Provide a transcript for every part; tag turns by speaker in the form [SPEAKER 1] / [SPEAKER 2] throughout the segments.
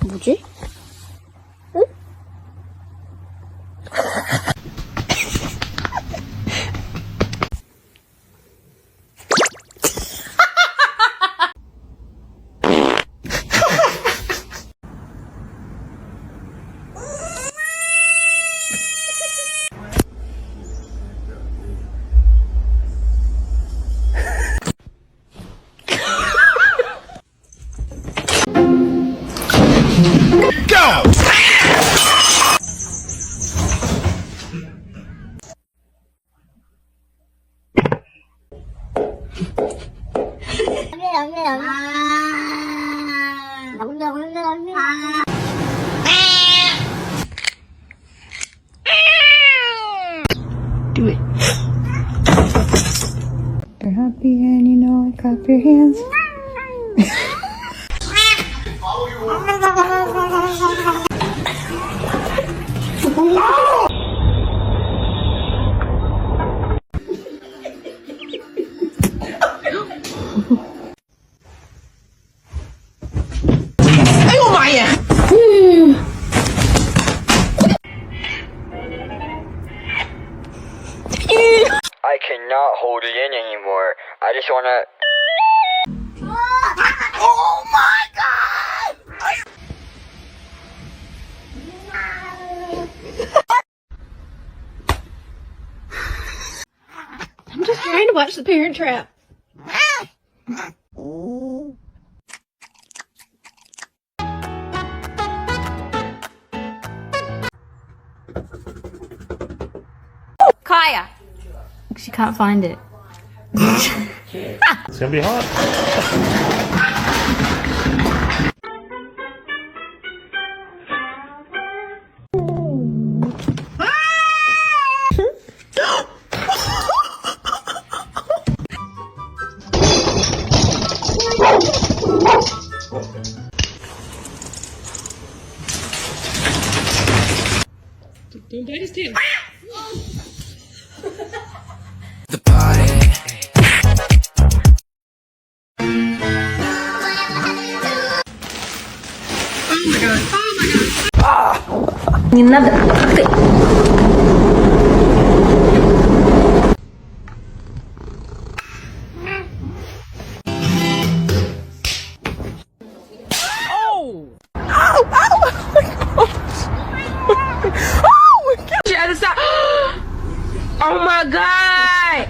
[SPEAKER 1] 뭐지? 응? Do it.
[SPEAKER 2] You're happy and you know it. Clap your hands.
[SPEAKER 3] I cannot hold it in anymore. I just wanna... Oh my god!
[SPEAKER 1] I'm just trying to watch The Parent Trap. Kaya. She can't find it.
[SPEAKER 4] It's gonna be hot.
[SPEAKER 1] Don't bite his tail.
[SPEAKER 5] The party.
[SPEAKER 1] Oh my god. Oh my god. Не надо.
[SPEAKER 6] Oh my god!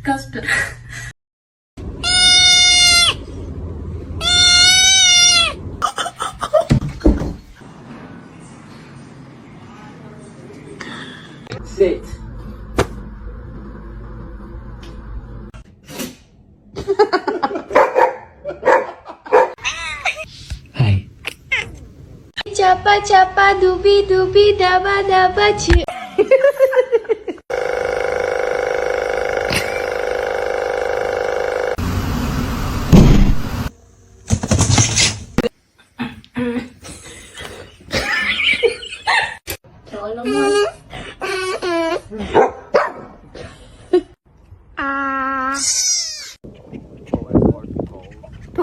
[SPEAKER 1] Gospel.
[SPEAKER 6] Sit.
[SPEAKER 5] Hi.
[SPEAKER 1] Chapa chapa dubi dubi daba daba chi.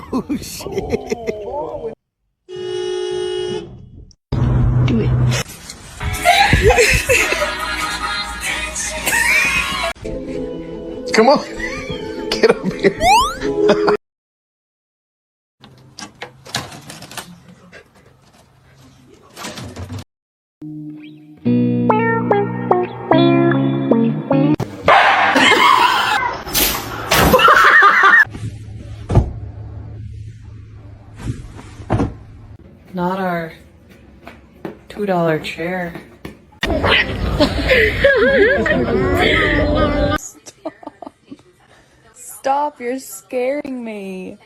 [SPEAKER 5] Oh shit.
[SPEAKER 1] Do it.
[SPEAKER 5] Come on. Get up here.
[SPEAKER 6] Not our $2 chair.
[SPEAKER 2] Stop, you're scaring me.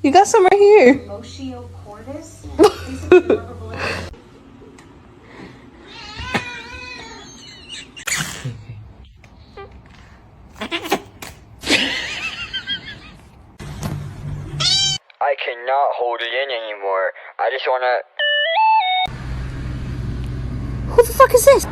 [SPEAKER 2] You got some right here.
[SPEAKER 3] I cannot hold it in anymore. I just wanna...
[SPEAKER 2] Who the fuck is this?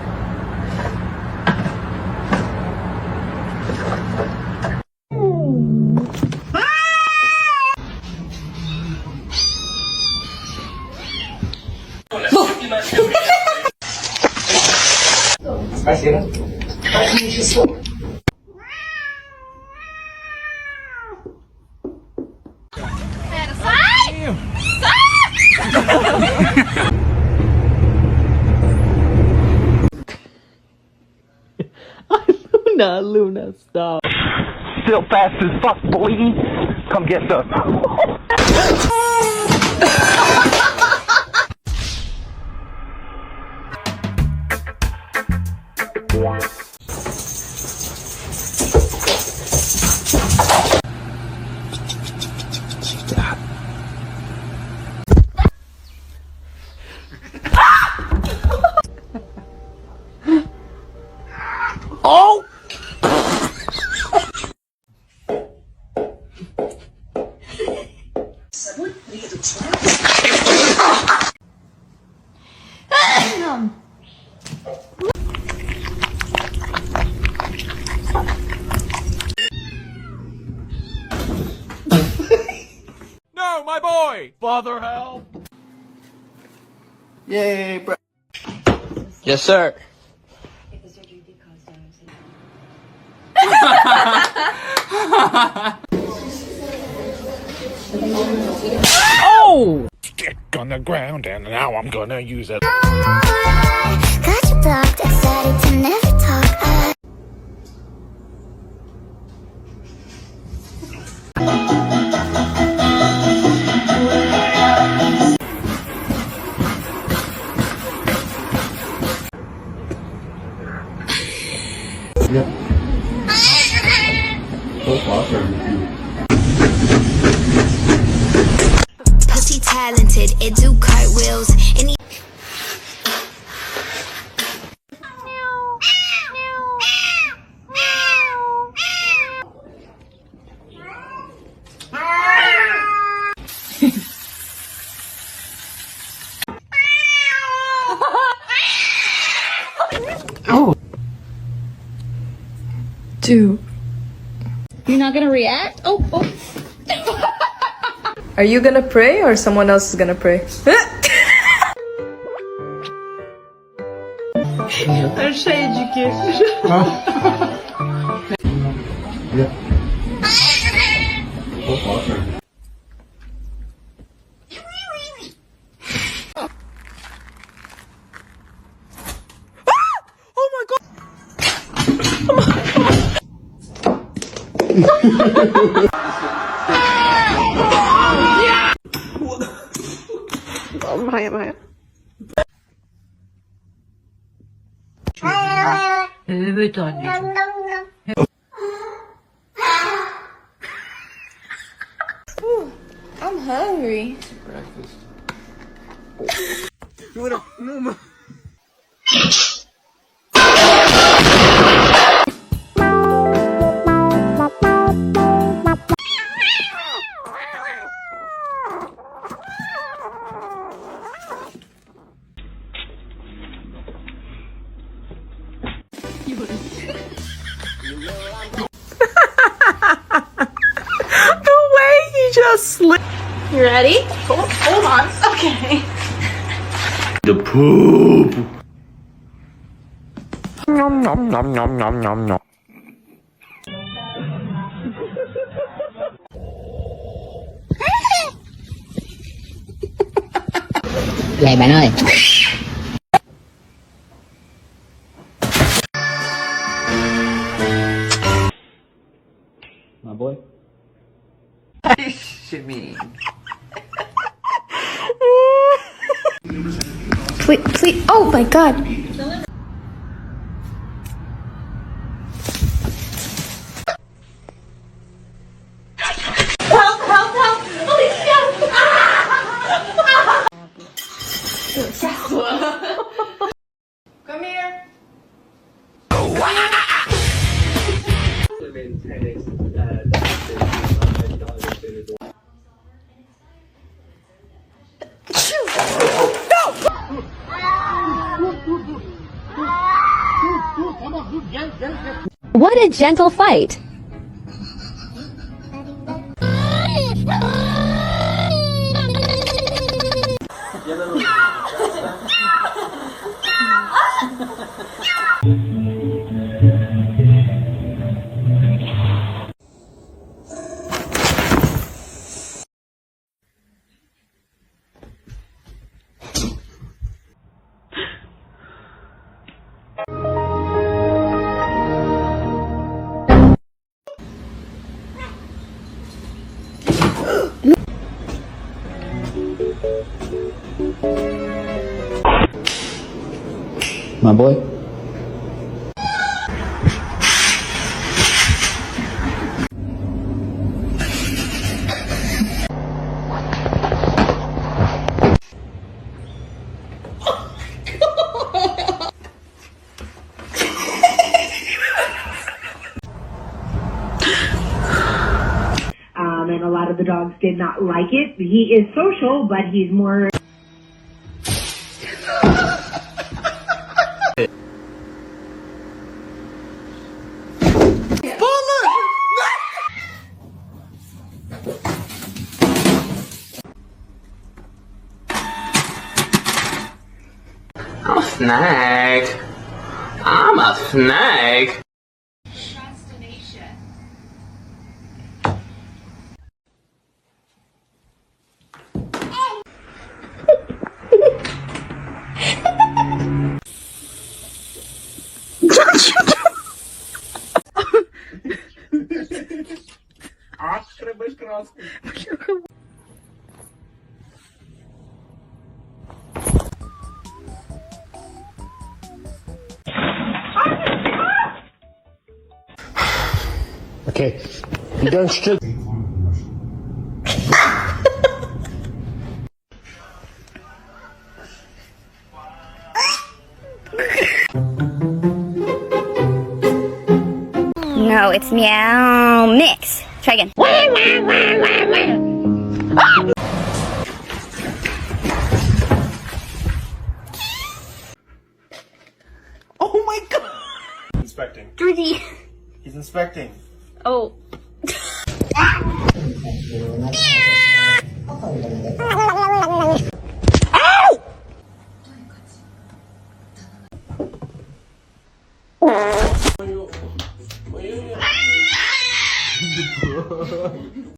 [SPEAKER 6] Luna, stop.
[SPEAKER 4] Still fast as fuck, boy. Come get some.
[SPEAKER 5] Oh!
[SPEAKER 4] No, my boy! Father, help!
[SPEAKER 5] Yay, bro. Yes, sir.
[SPEAKER 4] Oh! Stick on the ground, and now I'm gonna use it.
[SPEAKER 7] Got you blocked, excited to never talk. Pussy talented, it do cartwheels. And
[SPEAKER 2] Dude.
[SPEAKER 8] You're not gonna react? Oh.
[SPEAKER 2] Are you gonna pray or someone else is gonna pray?
[SPEAKER 6] Achei de quê? Evet anneciğim.
[SPEAKER 2] I'm hungry.
[SPEAKER 6] The way he just slipped.
[SPEAKER 8] You ready? Hold on. Okay.
[SPEAKER 4] The poop! Nom nom nom nom nom nom nom.
[SPEAKER 9] Vậy bạn ơi.
[SPEAKER 4] My boy.
[SPEAKER 5] Shimmy.
[SPEAKER 7] please. Oh my god.
[SPEAKER 8] Help, help, help! Alicia!
[SPEAKER 2] Come here.
[SPEAKER 9] What a gentle fight.
[SPEAKER 5] My boy.
[SPEAKER 10] And a lot of the dogs did not like it. He is social, but he's more...
[SPEAKER 5] I'm a snake. I'm a snake.
[SPEAKER 4] Okay, you don't still.
[SPEAKER 7] No, it's meow mix. Try again.
[SPEAKER 6] Oh my god!
[SPEAKER 4] Inspecting.
[SPEAKER 7] Georgie.
[SPEAKER 4] He's inspecting.
[SPEAKER 7] Oh.